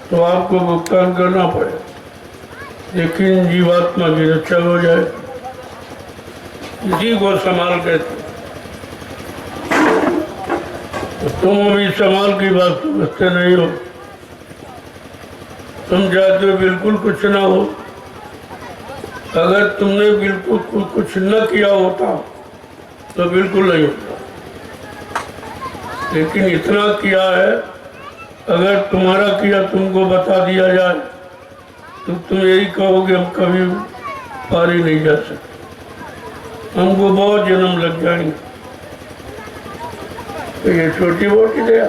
तो आपको भुगतान करना पड़े, लेकिन जीवात्मा की रक्षा हो जाए, इसी को संभाल कहते। तो तुम अभी संभाल की बात समझते नहीं हो। तुम चाहते हो बिल्कुल कुछ ना हो। अगर तुमने बिल्कुल कुछ न किया होता तो बिल्कुल नहीं होता, लेकिन इतना किया है। अगर तुम्हारा किया तुमको बता दिया जाए तो तुम यही कहोगे हम कभी पार ही नहीं जा सकते, हमको बहुत जन्म लग जाएंगे। तो ये छोटी मोटी दया,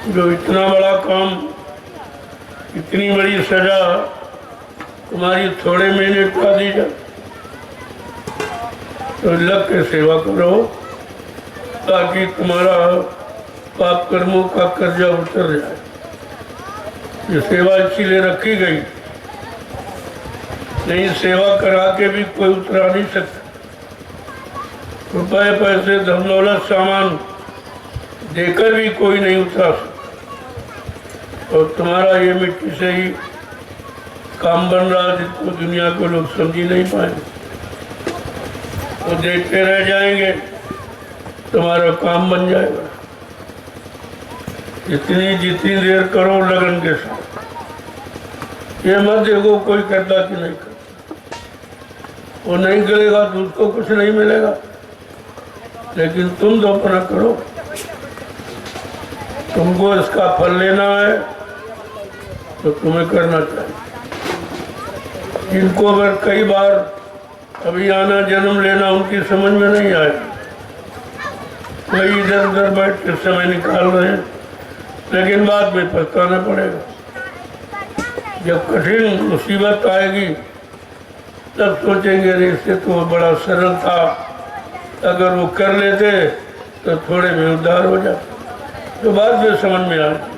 जो इतना बड़ा काम, इतनी बड़ी सजा तुम्हारी थोड़े में निपटा दी जाए, तो लग के सेवा करो ताकि तुम्हारा पाप कर्मों का कर्जा उतर जाए। ये सेवा इसीलिए रखी गई, नहीं सेवा करा के भी कोई उतरा नहीं सकता। रुपए पैसे धन दौलत सामान देकर भी कोई नहीं उतरा सकता। और तुम्हारा ये मिट्टी से ही काम बन रहा, जिसको दुनिया को लोग समझ ही नहीं पाएंगे, वो देखते रह जाएंगे, तुम्हारा काम बन जाएगा। जितनी देर करो लगन के साथ। ये मत देखो कोई करता कि नहीं करता, वो नहीं करेगा तो उसको कुछ नहीं मिलेगा, लेकिन तुम तो अपना करो। तुमको इसका फल लेना है तो तुम्हें करना चाहिए। जिनको अगर कई बार अभी आना जन्म लेना उनकी समझ में नहीं आए, वही इधर उधर बैठ के समय निकाल रहे हैं, लेकिन बाद में पछताना पड़ेगा। जब कठिन मुसीबत आएगी तब सोचेंगे अरे इससे तो बड़ा सरल था, अगर वो कर लेते तो थोड़े में उद्धार हो जाता, तो बाद में समझ में आ जाए।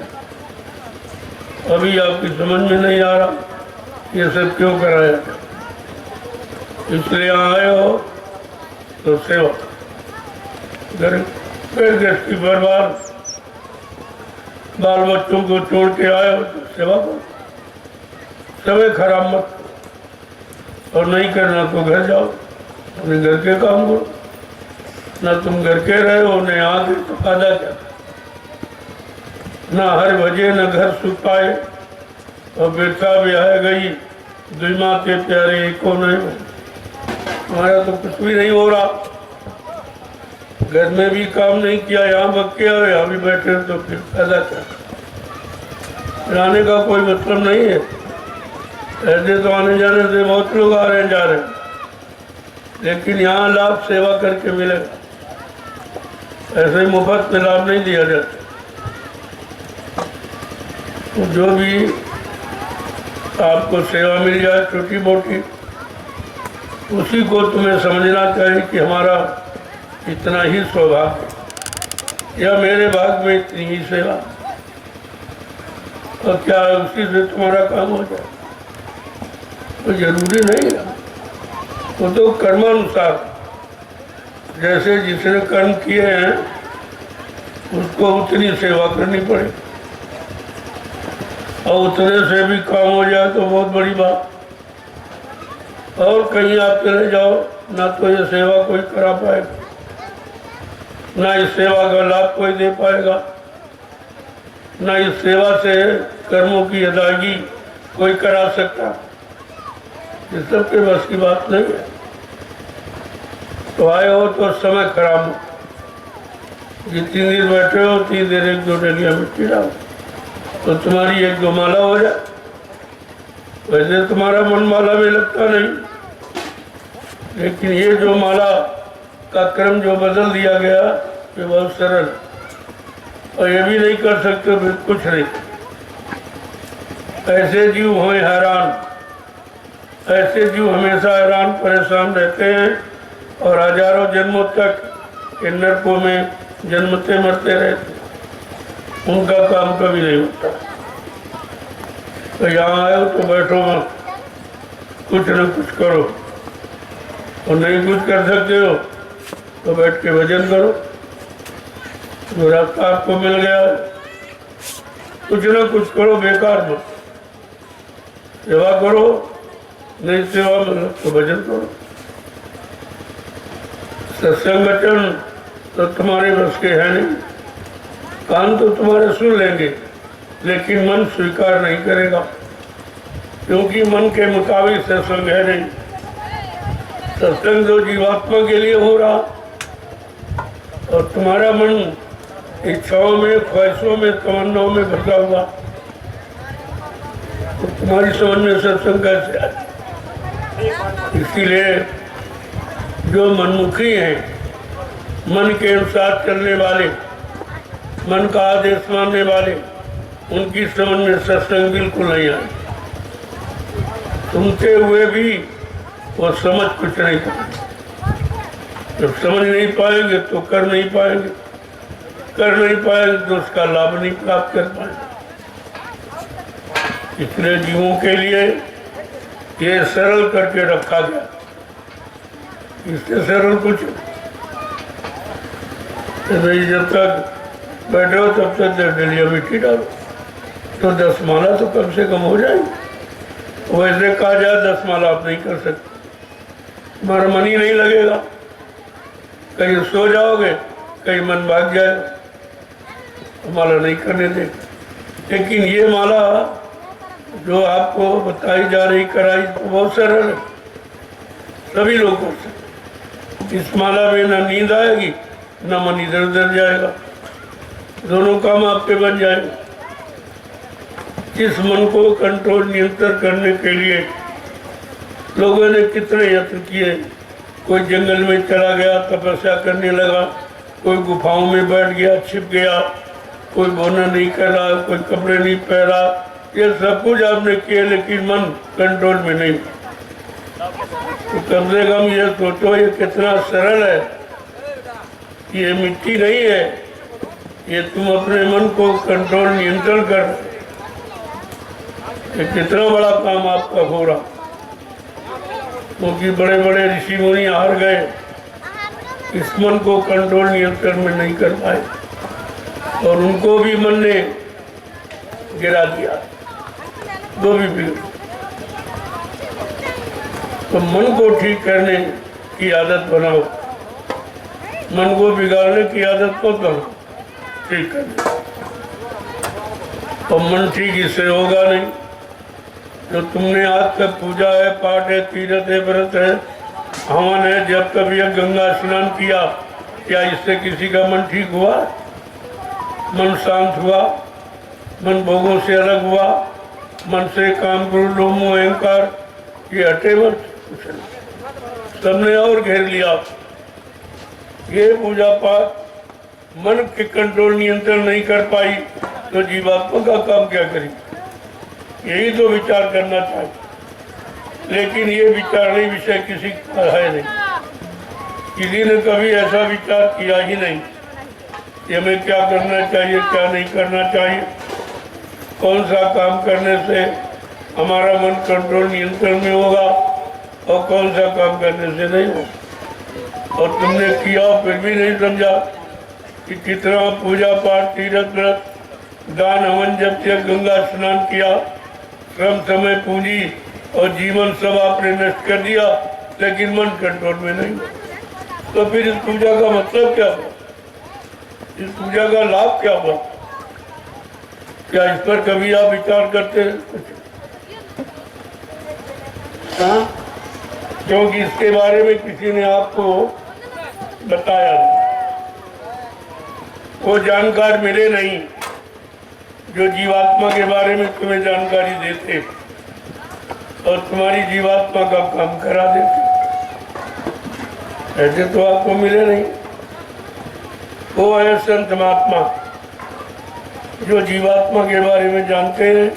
अभी आपकी समझ में नहीं आ रहा ये सब क्यों कराया, इसलिए आए हो तो सेवा। घर गृहस्थी बर्बाद, बाल बच्चों को छोड़ के आए हो तो सेवा करो, समय खराब मत करो। और नहीं करना तो घर जाओ, अपने घर के काम करो। ना तुम घर के रहे हो, न आगे तो फायदा क्या, ना हर बजे न घर सुख पाए, और बेटा ब्याह गई दुई माते प्यारे को नहीं। हमारा तो कुछ भी नहीं हो रहा, घर में भी काम नहीं किया, यहाँ बक्के आए, यहाँ भी बैठे तो फिर फायदा क्या। जाने का कोई मतलब नहीं है। ऐसे तो आने जाने से बहुत लोग आ रहे हैं जा रहे हैं, लेकिन यहाँ लाभ सेवा करके मिलेगा, ऐसे ही मुफ्त में लाभ नहीं दिया जाता। तो जो भी आपको सेवा मिल जाए छोटी मोटी, उसी को तुम्हें समझना चाहिए कि हमारा इतना ही सौभाग्य, या मेरे भाग में इतनी ही सेवा, और क्या उसी से तुम्हारा काम हो जाए। तो जरूरी नहीं है, वो तो कर्मानुसार, जैसे जिसने कर्म किए हैं उसको उतनी सेवा करनी पड़े, और उतने से भी काम हो जाए तो बहुत बड़ी बात। और कहीं आप चले जाओ ना तो ये सेवा कोई करा पाएगा, ना इस सेवा का लाभ कोई दे पाएगा, ना इस सेवा से कर्मों की अदायगी कोई करा सकता। ये सबके बस की बात नहीं है। तो आए हो तो समय खराब हो, जितनी देर बैठे हो उतनी देर एक दो डलिया मिट्टी डालो तो तुम्हारी एक दो माला हो जाए। वैसे तुम्हारा मन माला में लगता नहीं, लेकिन ये जो माला का क्रम जो बदल दिया गया ये बहुत सरल, और ये भी नहीं कर सकते फिर कुछ नहीं। ऐसे जीव हमें हैरान, ऐसे जीव हमेशा हैरान परेशान रहते हैं और हजारों जन्मों तक इन नरकों में जन्मते मरते रहते, उनका काम कभी नहीं होता। तो यहाँ आए हो तो बैठो मत, कुछ न कुछ करो, और नहीं कुछ कर सकते हो तो बैठ के भजन करो। जो रास्ता आपको मिल गया कुछ ना कुछ करो, बेकार मत। सेवा करो, नहीं सेवा में तो भजन करो। सत्संग वचन तो तुम्हारे बस के है नहीं, कान तो तुम्हारे सुन लेंगे लेकिन मन स्वीकार नहीं करेगा, क्योंकि मन के मुताबिक सत्संग है नहीं। सत्संग जो जीवात्मा के लिए हो रहा और तुम्हारा मन इच्छाओं में, ख्वाहिशों में, तमन्नाओं में भटका हुआ, तो तुम्हारी समझ में सत्संग कैसे आए? इसीलिए जो मनमुखी हैं, मन के अनुसार चलने वाले, मन का आदेश मानने वाले, उनकी समझ में सत्संग बिल्कुल नहीं आए। सुनते हुए भी वो समझ कुछ नहीं पाएंगे। जब समझ नहीं पाएंगे तो कर नहीं पाएंगे, कर नहीं पाएंगे तो उसका लाभ नहीं प्राप्त कर पाएंगे। इसलिए जीवों के लिए ये सरल करके रखा गया, इससे सरल कुछ नहीं। जब तक बैठे हो तब तक डलिया मिट्टी डालो, तो 10 माला तो कम से कम हो जाएगी। वैसे कहा जाए 10 माला आप नहीं कर सकते, तुम्हारा मन ही नहीं लगेगा, कहीं सो जाओगे, कहीं मन भाग जाएगा, माला नहीं करने देगा। लेकिन ये माला जो आपको बताई जा रही, कराई, तो बहुत सरल है, सभी लोग कर सकते। इस माला में ना नींद आएगी, ना मन इधर उधर जाएगा, दोनों काम आपके बन जाएंगे। इस मन को कंट्रोल, नियंत्रण करने के लिए लोगों ने कितने यत्न किए। कोई जंगल में चला गया, तपस्या करने लगा, कोई गुफाओं में बैठ गया, छिप गया, कोई बोना नहीं कर रहा, कोई कपड़े नहीं पहना, ये सब कुछ आपने किया, लेकिन मन कंट्रोल में नहीं। तो कम से कम ये सोचो, ये कितना सरल है, ये मिट्टी नहीं है, ये तुम अपने मन को कंट्रोल, नियंत्रण कर, ये कितना बड़ा काम आपका हो रहा। क्योंकि बड़े बड़े ऋषि मुनि हार गए, इस मन को कंट्रोल, नियंत्रण में नहीं कर पाए, और उनको भी मन ने गिरा दिया, वो भी बिगड़। तो मन को ठीक करने की आदत बनाओ, मन को बिगाड़ने की आदत मत बनाओ, ठीक करने। और मन ठीक इससे होगा नहीं। जो तुमने आज तक पूजा है, पाठ है, तीर्थ है, व्रत है, हवन है, जब कभी गंगा स्नान किया, क्या इससे किसी का मन ठीक हुआ? मन शांत हुआ, मन भोगों से अलग हुआ, मन से काम, क्रोध, लोभ, मोह, अहंकार ये हटे मत, सबने और घेर लिया। ये पूजा पाठ मन के कंट्रोल, नियंत्रण नहीं कर पाई तो जीवात्मा का काम क्या करेगी? यही तो विचार करना चाहिए, लेकिन ये विचारने विषय किसी का है नहीं। किसी ने कभी ऐसा विचार किया ही नहीं कि हमें क्या करना चाहिए, क्या नहीं करना चाहिए, कौन सा काम करने से हमारा मन कंट्रोल, नियंत्रण में होगा और कौन सा काम करने से नहीं होगा। और तुमने किया फिर भी नहीं समझा कि कितना पूजा पाठ, तीर्थ व्रत, दान, हवन, जब तक गंगा स्नान किया, श्रम, समय, पूंजी और जीवन सब आपने नष्ट कर दिया, लेकिन मन कंट्रोल में नहीं। तो फिर इस पूजा का मतलब क्या हुआ? इस पूजा का लाभ क्या हुआ? क्या इस पर कभी आप विचार करते हैं? हाँ, क्योंकि इसके बारे में किसी ने आपको बताया, वो जानकार मिले नहीं जो जीवात्मा के बारे में तुम्हें जानकारी देते और तुम्हारी जीवात्मा का काम करा देते। ऐसे तो आपको मिले नहीं। वो है संत महात्मा जो जीवात्मा के बारे में जानते हैं,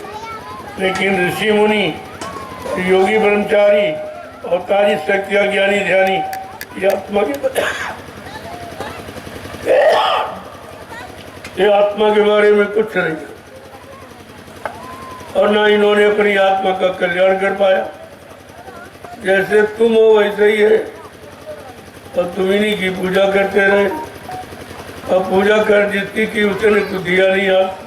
लेकिन ऋषि मुनि, योगी, ब्रह्मचारी और तारी शक्तियाँ, ज्ञानी, ध्यानी ये आत्मा के बारे में कुछ नहीं, और ना इन्होंने अपनी आत्मा का कल्याण कर पाया। जैसे तुम हो वैसे ही है, और तुम इन्हीं की पूजा करते रहे, और पूजा कर जिसकी की उसने कुछ दिया नहीं। आप